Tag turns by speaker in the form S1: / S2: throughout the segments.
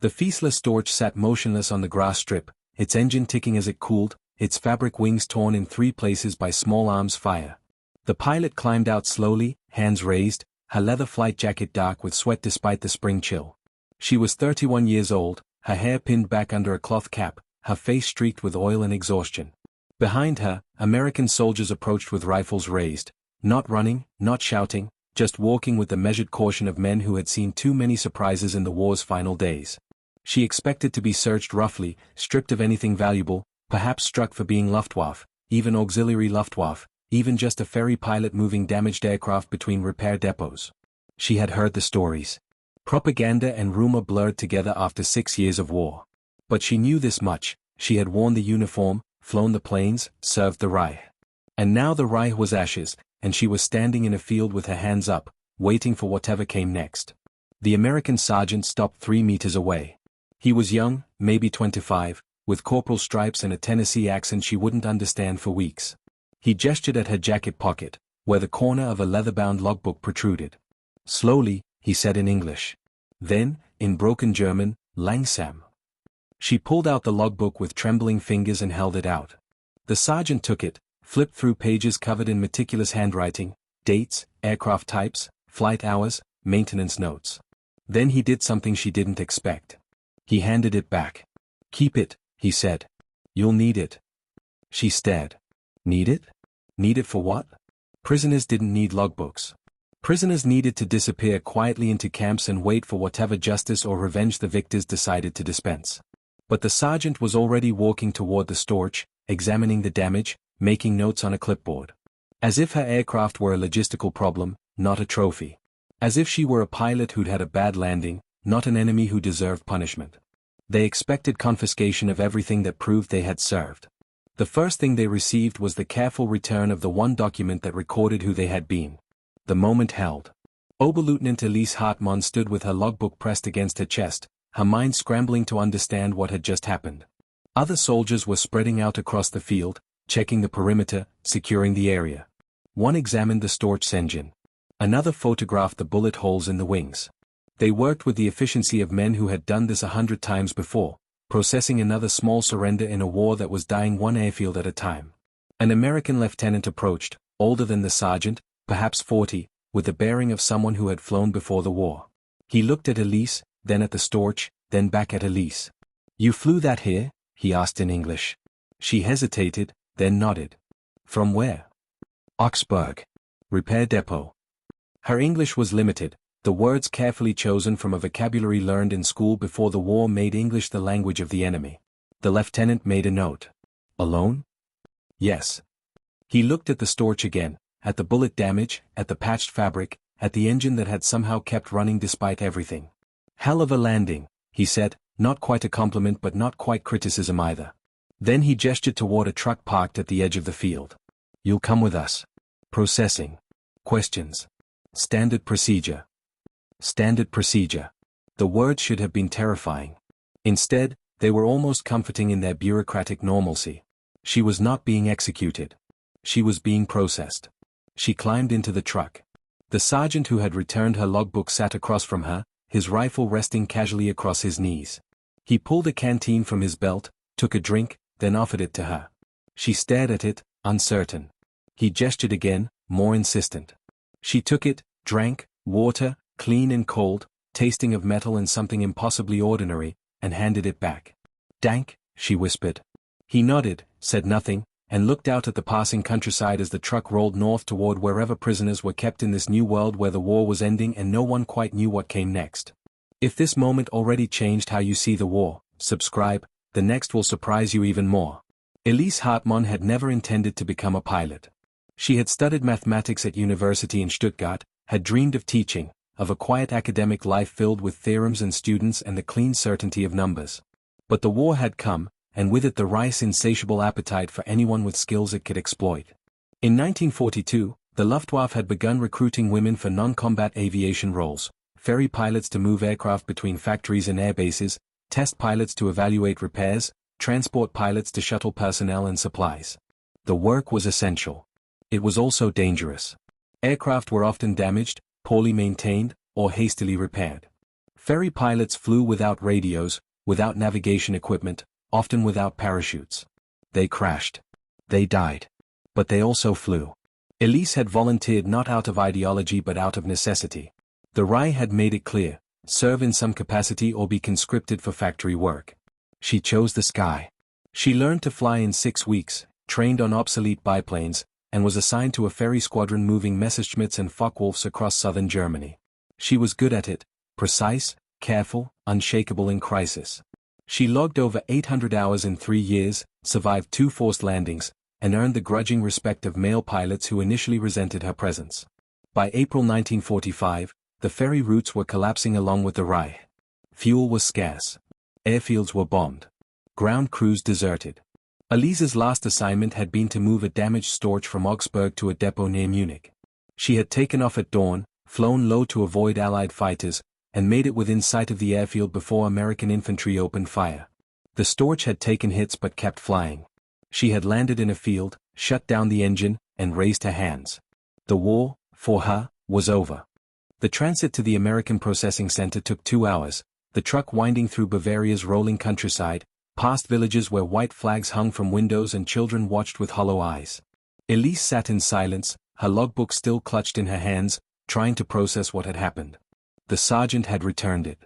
S1: The faceless Storch sat motionless on the grass strip, its engine ticking as it cooled, its fabric wings torn in 3 places by small arms fire. The pilot climbed out slowly, hands raised, her leather flight jacket dark with sweat despite the spring chill. She was 31 years old, her hair pinned back under a cloth cap, her face streaked with oil and exhaustion. Behind her, American soldiers approached with rifles raised, not running, not shouting, just walking with the measured caution of men who had seen too many surprises in the war's final days. She expected to be searched roughly, stripped of anything valuable, perhaps struck for being Luftwaffe, even auxiliary Luftwaffe, even just a ferry pilot moving damaged aircraft between repair depots. She had heard the stories. Propaganda and rumor blurred together after 6 years of war. But she knew this much: she had worn the uniform, flown the planes, served the Reich. And now the Reich was ashes, and she was standing in a field with her hands up, waiting for whatever came next. The American sergeant stopped 3 meters away. He was young, maybe 25, with corporal stripes and a Tennessee accent she wouldn't understand for weeks. He gestured at her jacket pocket, where the corner of a leather-bound logbook protruded. Slowly, he said in English. Then, in broken German, langsam. She pulled out the logbook with trembling fingers and held it out. The sergeant took it, flipped through pages covered in meticulous handwriting, dates, aircraft types, flight hours, maintenance notes. Then he did something she didn't expect. He handed it back. "Keep it," he said. "You'll need it." She stared. Need it? Need it for what? Prisoners didn't need logbooks. Prisoners needed to disappear quietly into camps and wait for whatever justice or revenge the victors decided to dispense. But the sergeant was already walking toward the Storch, examining the damage, making notes on a clipboard. As if her aircraft were a logistical problem, not a trophy. As if she were a pilot who'd had a bad landing, not an enemy who deserved punishment. They expected confiscation of everything that proved they had served. The first thing they received was the careful return of the one document that recorded who they had been. The moment held. Oberleutnant Elise Hartmann stood with her logbook pressed against her chest, her mind scrambling to understand what had just happened. Other soldiers were spreading out across the field, checking the perimeter, securing the area. One examined the Storch's engine. Another photographed the bullet holes in the wings. They worked with the efficiency of men who had done this 100 times before, processing another small surrender in a war that was dying one airfield at a time. An American lieutenant approached, older than the sergeant, perhaps 40, with the bearing of someone who had flown before the war. He looked at Elise, then at the Storch, then back at Elise. "You flew that here?" he asked in English. She hesitated, then nodded. "From where?" "Augsburg. Repair depot." Her English was limited, the words carefully chosen from a vocabulary learned in school before the war made English the language of the enemy. The lieutenant made a note. "Alone?" "Yes." He looked at the Storch again, at the bullet damage, at the patched fabric, at the engine that had somehow kept running despite everything. "Hell of a landing," he said, not quite a compliment but not quite criticism either. Then he gestured toward a truck parked at the edge of the field. "You'll come with us." Processing. Questions. Standard procedure. Standard procedure. The words should have been terrifying. Instead, they were almost comforting in their bureaucratic normalcy. She was not being executed. She was being processed. She climbed into the truck. The sergeant who had returned her logbook sat across from her, his rifle resting casually across his knees. He pulled a canteen from his belt, took a drink, then offered it to her. She stared at it, uncertain. He gestured again, more insistent. She took it, drank, water, clean and cold, tasting of metal and something impossibly ordinary, and handed it back. "Dank," she whispered. He nodded, said nothing, and looked out at the passing countryside as the truck rolled north toward wherever prisoners were kept in this new world where the war was ending and no one quite knew what came next. If this moment already changed how you see the war, subscribe, the next will surprise you even more. Elise Hartmann had never intended to become a pilot. She had studied mathematics at university in Stuttgart, had dreamed of teaching, of a quiet academic life filled with theorems and students and the clean certainty of numbers. But the war had come, and with it the Reich's insatiable appetite for anyone with skills it could exploit. In 1942, the Luftwaffe had begun recruiting women for non-combat aviation roles, ferry pilots to move aircraft between factories and air bases, test pilots to evaluate repairs, transport pilots to shuttle personnel and supplies. The work was essential. It was also dangerous. Aircraft were often damaged, poorly maintained, or hastily repaired. Ferry pilots flew without radios, without navigation equipment, often without parachutes. They crashed. They died. But they also flew. Elise had volunteered not out of ideology but out of necessity. The RAI had made it clear, serve in some capacity or be conscripted for factory work. She chose the sky. She learned to fly in 6 weeks, trained on obsolete biplanes, and was assigned to a ferry squadron moving Messerschmitts and Focke-Wulfs across southern Germany. She was good at it, precise, careful, unshakable in crisis. She logged over 800 hours in 3 years, survived 2 forced landings, and earned the grudging respect of male pilots who initially resented her presence. By April 1945, the ferry routes were collapsing along with the RAI. Fuel was scarce. Airfields were bombed. Ground crews deserted. Elise's last assignment had been to move a damaged storch from Augsburg to a depot near Munich. She had taken off at dawn, flown low to avoid Allied fighters, and made it within sight of the airfield before American infantry opened fire. The storch had taken hits but kept flying. She had landed in a field, shut down the engine, and raised her hands. The war, for her, was over. The transit to the American processing center took 2 hours, the truck winding through Bavaria's rolling countryside, past villages where white flags hung from windows and children watched with hollow eyes. Elise sat in silence, her logbook still clutched in her hands, trying to process what had happened. The sergeant had returned it.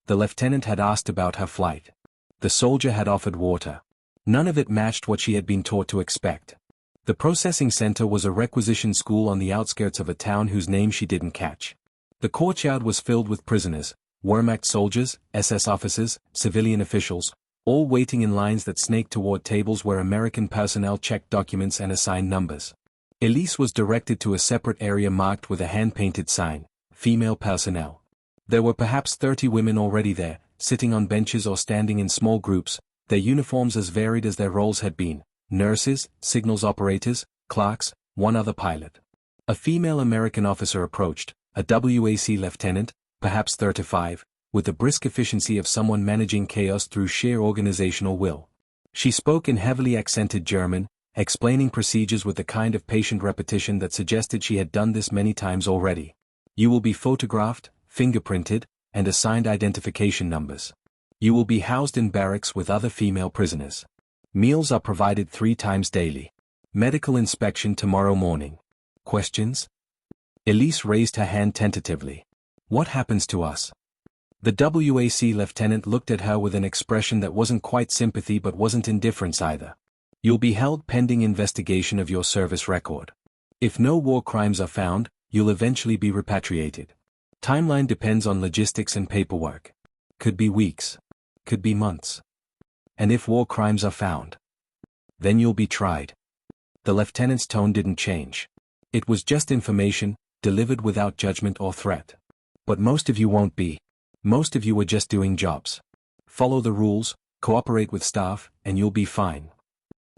S1: The lieutenant had asked about her flight. The soldier had offered water. None of it matched what she had been taught to expect. The processing center was a requisition school on the outskirts of a town whose name she didn't catch. The courtyard was filled with prisoners, Wehrmacht soldiers, SS officers, civilian officials, all waiting in lines that snaked toward tables where American personnel checked documents and assigned numbers. Elise was directed to a separate area marked with a hand-painted sign, female personnel. There were perhaps 30 women already there, sitting on benches or standing in small groups, their uniforms as varied as their roles had been: nurses, signals operators, clerks, one other pilot. A female American officer approached, a WAC lieutenant, perhaps 35, with the brisk efficiency of someone managing chaos through sheer organizational will. She spoke in heavily accented German, explaining procedures with the kind of patient repetition that suggested she had done this many times already. You will be photographed, fingerprinted, and assigned identification numbers. You will be housed in barracks with other female prisoners. Meals are provided 3 times daily. Medical inspection tomorrow morning. Questions? Elise raised her hand tentatively. What happens to us? The WAC lieutenant looked at her with an expression that wasn't quite sympathy but wasn't indifference either. You'll be held pending investigation of your service record. If no war crimes are found, you'll eventually be repatriated. Timeline depends on logistics and paperwork. Could be weeks. Could be months. And if war crimes are found, then you'll be tried. The lieutenant's tone didn't change. It was just information, delivered without judgment or threat. But most of you won't be. Most of you are just doing jobs. Follow the rules, cooperate with staff, and you'll be fine.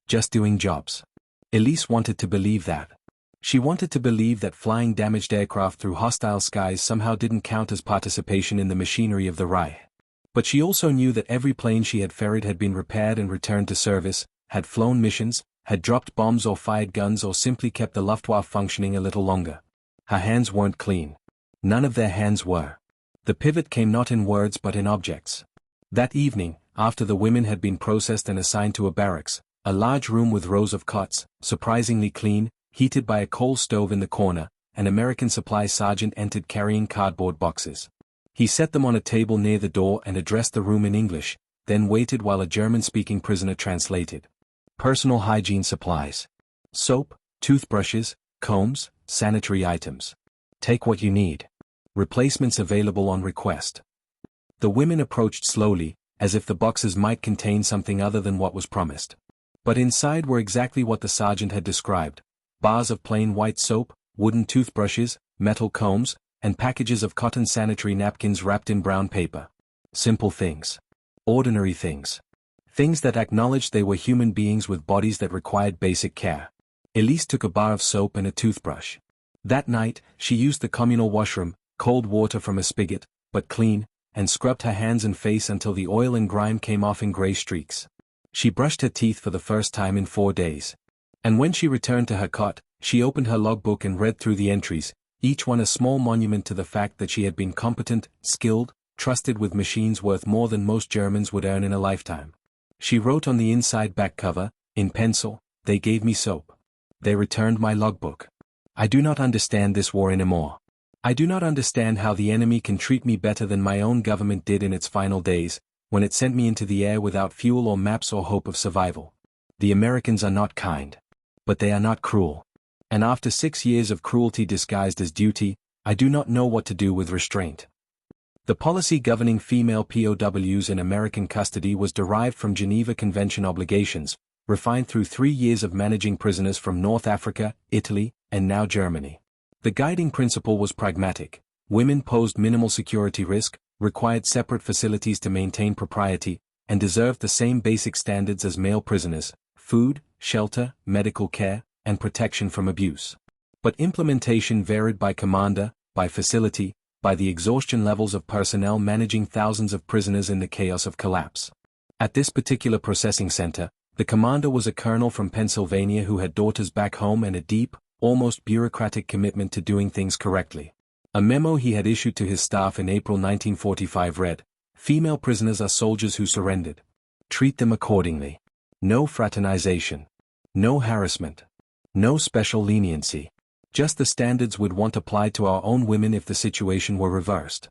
S1: Just doing jobs. Elise wanted to believe that. She wanted to believe that flying damaged aircraft through hostile skies somehow didn't count as participation in the machinery of the RAI. But she also knew that every plane she had ferried had been repaired and returned to service, had flown missions, had dropped bombs or fired guns or simply kept the Luftwaffe functioning a little longer. Her hands weren't clean. None of their hands were. The pivot came not in words but in objects. That evening, after the women had been processed and assigned to a barracks, a large room with rows of cots, surprisingly clean, heated by a coal stove in the corner, an American supply sergeant entered carrying cardboard boxes. He set them on a table near the door and addressed the room in English, then waited while a German-speaking prisoner translated. Personal hygiene supplies. Soap, toothbrushes, combs, sanitary items. Take what you need. Replacements available on request. The women approached slowly, as if the boxes might contain something other than what was promised. But inside were exactly what the sergeant had described: bars of plain white soap, wooden toothbrushes, metal combs, and packages of cotton sanitary napkins wrapped in brown paper. Simple things. Ordinary things. Things that acknowledged they were human beings with bodies that required basic care. Elise took a bar of soap and a toothbrush. That night, she used the communal washroom, cold water from a spigot, but clean, and scrubbed her hands and face until the oil and grime came off in gray streaks. She brushed her teeth for the first time in 4 days. And when she returned to her cot, she opened her logbook and read through the entries, each one a small monument to the fact that she had been competent, skilled, trusted with machines worth more than most Germans would earn in a lifetime. She wrote on the inside back cover, in pencil, "They gave me soap. They returned my logbook. I do not understand this war anymore. I do not understand how the enemy can treat me better than my own government did in its final days, when it sent me into the air without fuel or maps or hope of survival. The Americans are not kind. But they are not cruel. And after 6 years of cruelty disguised as duty, I do not know what to do with restraint." The policy governing female POWs in American custody was derived from Geneva Convention obligations, refined through 3 years of managing prisoners from North Africa, Italy, and now Germany. The guiding principle was pragmatic. Women posed minimal security risk, required separate facilities to maintain propriety, and deserved the same basic standards as male prisoners: food, shelter, medical care, and protection from abuse. But implementation varied by commander, by facility, by the exhaustion levels of personnel managing thousands of prisoners in the chaos of collapse. At this particular processing center, the commander was a colonel from Pennsylvania who had daughters back home and a deep, almost bureaucratic commitment to doing things correctly. A memo he had issued to his staff in April 1945 read, "Female prisoners are soldiers who surrendered. Treat them accordingly. No fraternization. No harassment. No special leniency. Just the standards we'd want applied to our own women if the situation were reversed."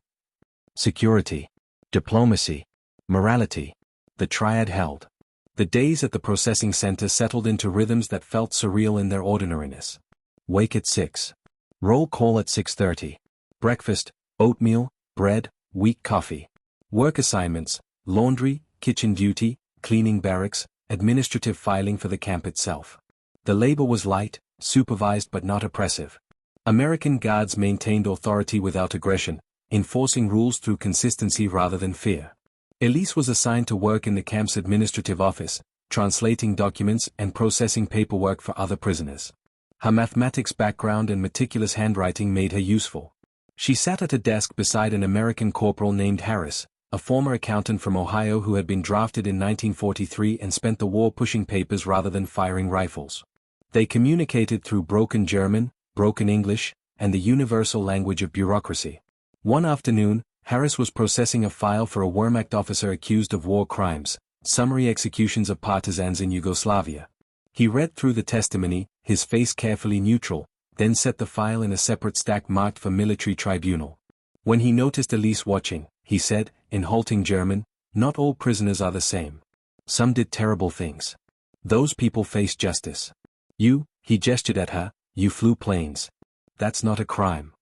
S1: Security, diplomacy, morality. The triad held. The days at the processing center settled into rhythms that felt surreal in their ordinariness. Wake at 6. Roll call at 6:30. Breakfast, oatmeal, bread, weak coffee. Work assignments, laundry, kitchen duty, cleaning barracks, administrative filing for the camp itself. The labor was light, supervised but not oppressive. American guards maintained authority without aggression, enforcing rules through consistency rather than fear. Elise was assigned to work in the camp's administrative office, translating documents and processing paperwork for other prisoners. Her mathematics background and meticulous handwriting made her useful. She sat at a desk beside an American corporal named Harris, a former accountant from Ohio who had been drafted in 1943 and spent the war pushing papers rather than firing rifles. They communicated through broken German, broken English, and the universal language of bureaucracy. One afternoon, Harris was processing a file for a Wehrmacht officer accused of war crimes, summary executions of partisans in Yugoslavia. He read through the testimony, his face carefully neutral, then set the file in a separate stack marked for military tribunal. When he noticed Elise watching, he said, in halting German, "Not all prisoners are the same. Some did terrible things. Those people face justice. You," he gestured at her, "you flew planes. That's not a crime."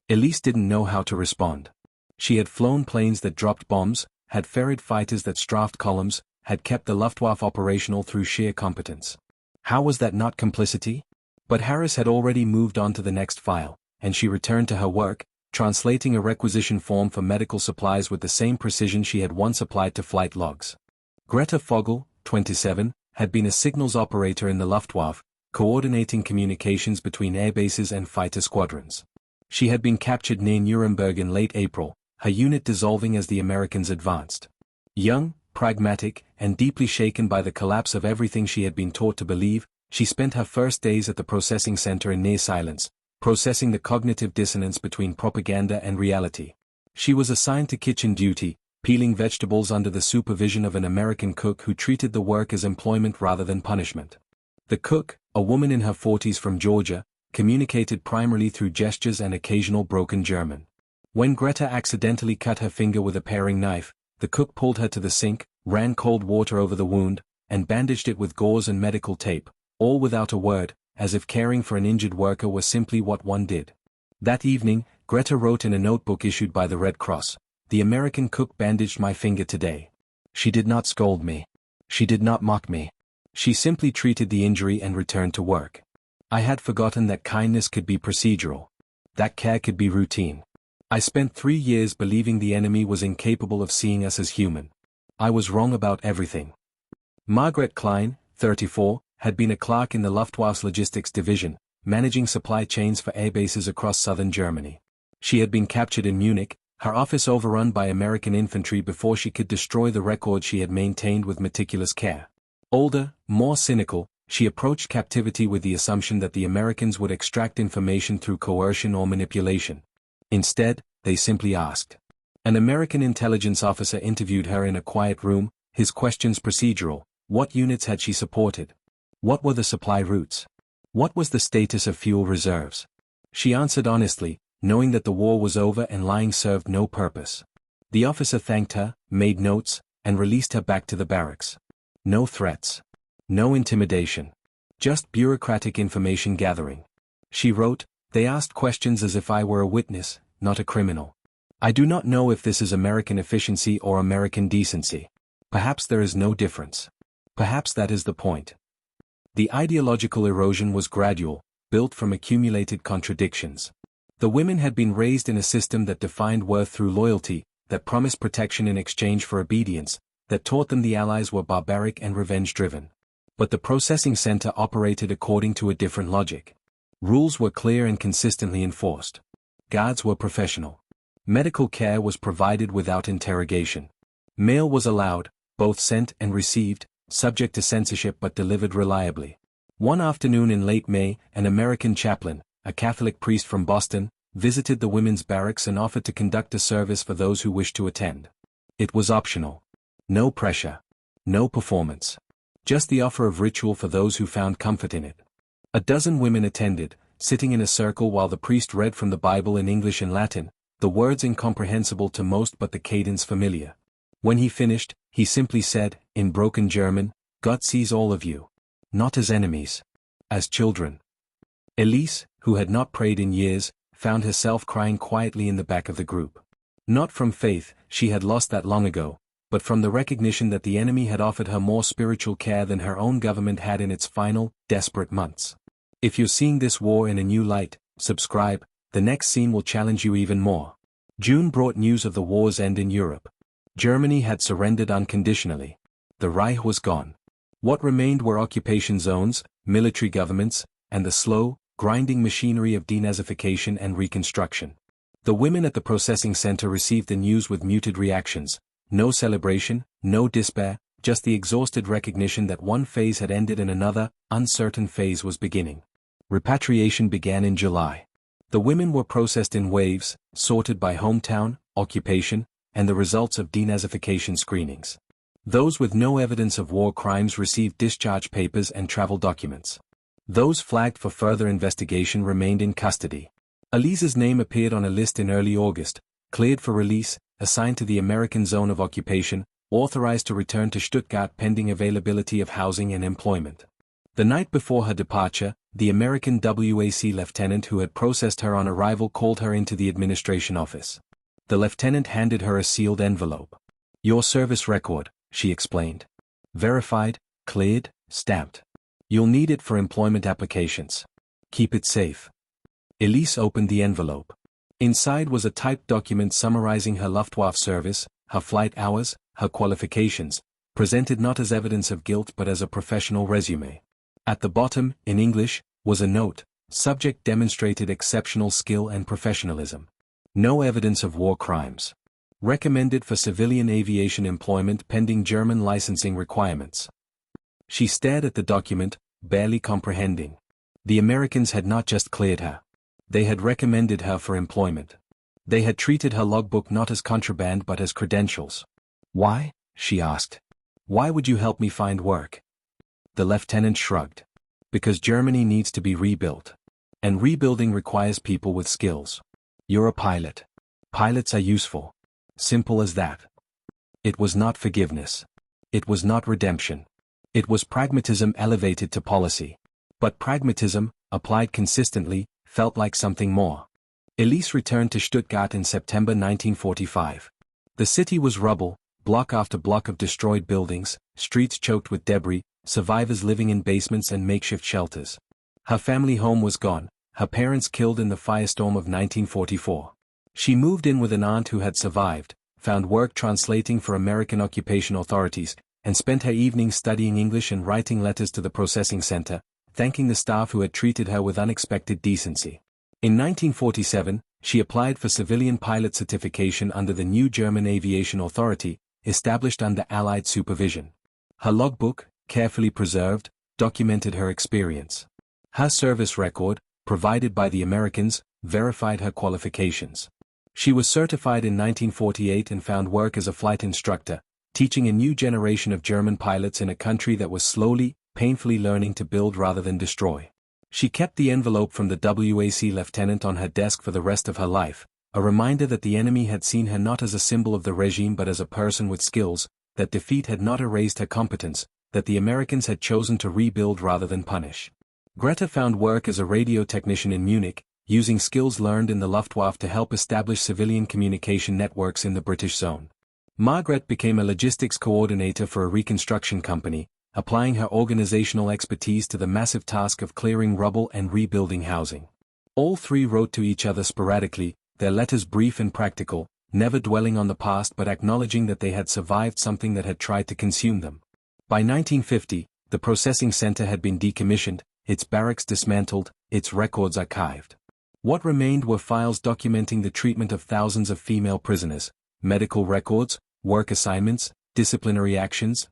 S1: Elise didn't know how to respond. She had flown planes that dropped bombs, had ferried fighters that strafed columns, had kept the Luftwaffe operational through sheer competence. How was that not complicity? But Harris had already moved on to the next file, and she returned to her work, translating a requisition form for medical supplies with the same precision she had once applied to flight logs. Greta Fogel, 27, had been a signals operator in the Luftwaffe, coordinating communications between airbases and fighter squadrons. She had been captured near Nuremberg in late April, her unit dissolving as the Americans advanced. Young, pragmatic, and deeply shaken by the collapse of everything she had been taught to believe, she spent her first days at the processing center in near silence, processing the cognitive dissonance between propaganda and reality. She was assigned to kitchen duty, peeling vegetables under the supervision of an American cook who treated the work as employment rather than punishment. The cook, a woman in her 40s from Georgia, communicated primarily through gestures and occasional broken German. When Greta accidentally cut her finger with a paring knife, the cook pulled her to the sink, ran cold water over the wound, and bandaged it with gauze and medical tape, all without a word, as if caring for an injured worker was simply what one did. That evening, Greta wrote in a notebook issued by the Red Cross, "The American cook bandaged my finger today. She did not scold me. She did not mock me. She simply treated the injury and returned to work. I had forgotten that kindness could be procedural. That care could be routine. I spent 3 years believing the enemy was incapable of seeing us as human. I was wrong about everything." Margaret Klein, 34, had been a clerk in the Luftwaffe's logistics division, managing supply chains for airbases across southern Germany. She had been captured in Munich, her office overrun by American infantry before she could destroy the record she had maintained with meticulous care. Older, more cynical, she approached captivity with the assumption that the Americans would extract information through coercion or manipulation. Instead, they simply asked, An American intelligence officer interviewed her in a quiet room, his questions procedural. What units had she supported? What were the supply routes? What was the status of fuel reserves? She answered honestly, knowing that the war was over and lying served no purpose. The officer thanked her, made notes, and released her back to the barracks. No threats. No intimidation. Just bureaucratic information gathering. She wrote, "They asked questions as if I were a witness, not a criminal. I do not know if this is American efficiency or American decency. Perhaps there is no difference. Perhaps that is the point." The ideological erosion was gradual, built from accumulated contradictions. The women had been raised in a system that defined worth through loyalty, that promised protection in exchange for obedience, that taught them the Allies were barbaric and revenge-driven. But the processing center operated according to a different logic. Rules were clear and consistently enforced. Guards were professional. Medical care was provided without interrogation. Mail was allowed, both sent and received, subject to censorship but delivered reliably. One afternoon in late May, an American chaplain, a Catholic priest from Boston, visited the women's barracks and offered to conduct a service for those who wished to attend. It was optional. No pressure. No performance. Just the offer of ritual for those who found comfort in it. A dozen women attended, sitting in a circle while the priest read from the Bible in English and Latin, the words incomprehensible to most but the cadence familiar. When he finished, he simply said, in broken German, "God sees all of you. Not as enemies. As children." Elise, who had not prayed in years, found herself crying quietly in the back of the group. Not from faith, she had lost that long ago, but from the recognition that the enemy had offered her more spiritual care than her own government had in its final, desperate months. If you're seeing this war in a new light, subscribe, the next scene will challenge you even more. June brought news of the war's end in Europe. Germany had surrendered unconditionally. The Reich was gone. What remained were occupation zones, military governments, and the slow, grinding machinery of denazification and reconstruction. The women at the processing center received the news with muted reactions. No celebration, no despair, just the exhausted recognition that one phase had ended and another, uncertain phase was beginning. Repatriation began in July. The women were processed in waves, sorted by hometown, occupation, and the results of denazification screenings. Those with no evidence of war crimes received discharge papers and travel documents. Those flagged for further investigation remained in custody. Elise's name appeared on a list in early August, cleared for release, assigned to the American zone of occupation, authorized to return to Stuttgart pending availability of housing and employment. The night before her departure, the American WAC lieutenant who had processed her on arrival called her into the administration office. The lieutenant handed her a sealed envelope. "Your service record," she explained. "Verified, cleared, stamped. You'll need it for employment applications. Keep it safe." Elise opened the envelope. Inside was a typed document summarizing her Luftwaffe service, her flight hours, her qualifications, presented not as evidence of guilt but as a professional resume. At the bottom, in English, was a note: subject demonstrated exceptional skill and professionalism. No evidence of war crimes. Recommended for civilian aviation employment pending German licensing requirements. She stared at the document, barely comprehending. The Americans had not just cleared her. They had recommended her for employment. They had treated her logbook not as contraband but as credentials. "Why?" she asked. "Why would you help me find work?" The lieutenant shrugged. "Because Germany needs to be rebuilt. And rebuilding requires people with skills. You're a pilot. Pilots are useful. Simple as that." It was not forgiveness. It was not redemption. It was pragmatism elevated to policy. But pragmatism, applied consistently, felt like something more. Elise returned to Stuttgart in September 1945. The city was rubble, block after block of destroyed buildings, streets choked with debris, survivors living in basements and makeshift shelters. Her family home was gone, her parents killed in the firestorm of 1944. She moved in with an aunt who had survived, found work translating for American occupation authorities, and spent her evenings studying English and writing letters to the processing center, thanking the staff who had treated her with unexpected decency. In 1947, she applied for civilian pilot certification under the new German Aviation Authority, established under Allied supervision. Her logbook, carefully preserved, documented her experience. Her service record, provided by the Americans, verified her qualifications. She was certified in 1948 and found work as a flight instructor, teaching a new generation of German pilots in a country that was slowly, painfully learning to build rather than destroy. She kept the envelope from the WAC lieutenant on her desk for the rest of her life, a reminder that the enemy had seen her not as a symbol of the regime but as a person with skills, that defeat had not erased her competence, that the Americans had chosen to rebuild rather than punish. Greta found work as a radio technician in Munich, using skills learned in the Luftwaffe to help establish civilian communication networks in the British zone. Margaret became a logistics coordinator for a reconstruction company, applying her organizational expertise to the massive task of clearing rubble and rebuilding housing. All three wrote to each other sporadically, their letters brief and practical, never dwelling on the past but acknowledging that they had survived something that had tried to consume them. By 1950, the processing center had been decommissioned, its barracks dismantled, its records archived. What remained were files documenting the treatment of thousands of female prisoners, medical records, work assignments, disciplinary actions,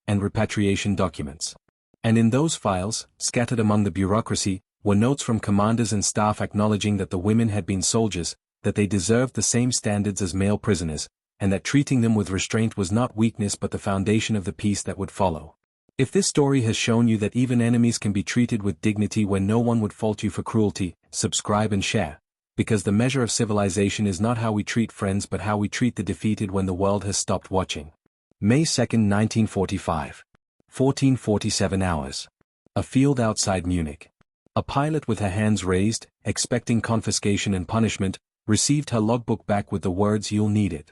S1: and repatriation documents. And in those files, scattered among the bureaucracy, were notes from commanders and staff acknowledging that the women had been soldiers, that they deserved the same standards as male prisoners, and that treating them with restraint was not weakness but the foundation of the peace that would follow. If this story has shown you that even enemies can be treated with dignity when no one would fault you for cruelty, subscribe and share, because the measure of civilization is not how we treat friends but how we treat the defeated when the world has stopped watching. May 2, 1945. 14:47 hours. A field outside Munich. A pilot with her hands raised, expecting confiscation and punishment, received her logbook back with the words "You'll need it."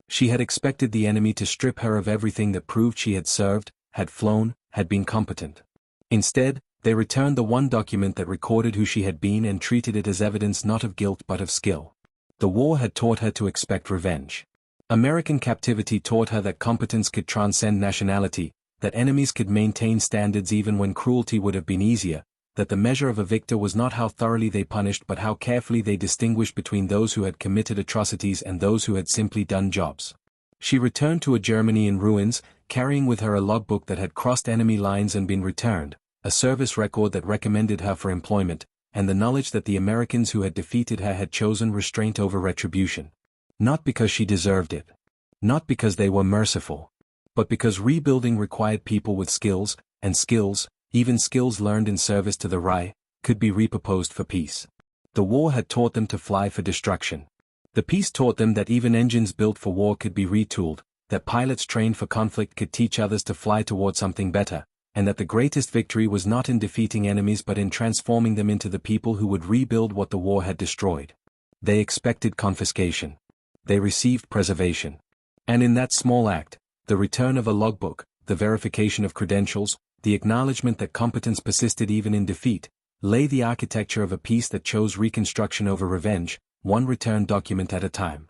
S1: She had expected the enemy to strip her of everything that proved she had served, had flown, had been competent. Instead, they returned the one document that recorded who she had been and treated it as evidence not of guilt but of skill. The war had taught her to expect revenge. American captivity taught her that competence could transcend nationality, that enemies could maintain standards even when cruelty would have been easier, that the measure of a victor was not how thoroughly they punished but how carefully they distinguished between those who had committed atrocities and those who had simply done jobs. She returned to a Germany in ruins, carrying with her a logbook that had crossed enemy lines and been returned, a service record that recommended her for employment, and the knowledge that the Americans who had defeated her had chosen restraint over retribution. Not because she deserved it. Not because they were merciful. But because rebuilding required people with skills, and skills, even skills learned in service to the Reich, could be repurposed for peace. The war had taught them to fly for destruction. The peace taught them that even engines built for war could be retooled, that pilots trained for conflict could teach others to fly toward something better, and that the greatest victory was not in defeating enemies but in transforming them into the people who would rebuild what the war had destroyed. They expected confiscation. They received preservation. And in that small act, the return of a logbook, the verification of credentials, the acknowledgement that competence persisted even in defeat, lay the architecture of a peace that chose reconstruction over revenge, one return document at a time.